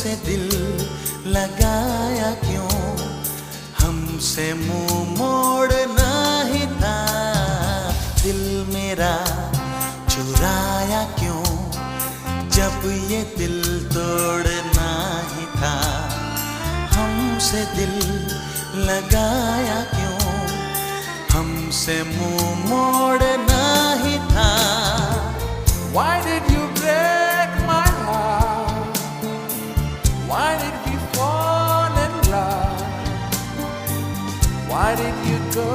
हमसे दिल लगाया क्यों, हमसे मुंह मोड़ना ही था। दिल मेरा चुराया क्यों, जब ये दिल तोड़ना ही था। हमसे दिल लगाया क्यों, हमसे मुंह मोड़ना ही था। Why did you break my heart? Why did we fall in love? Why did you go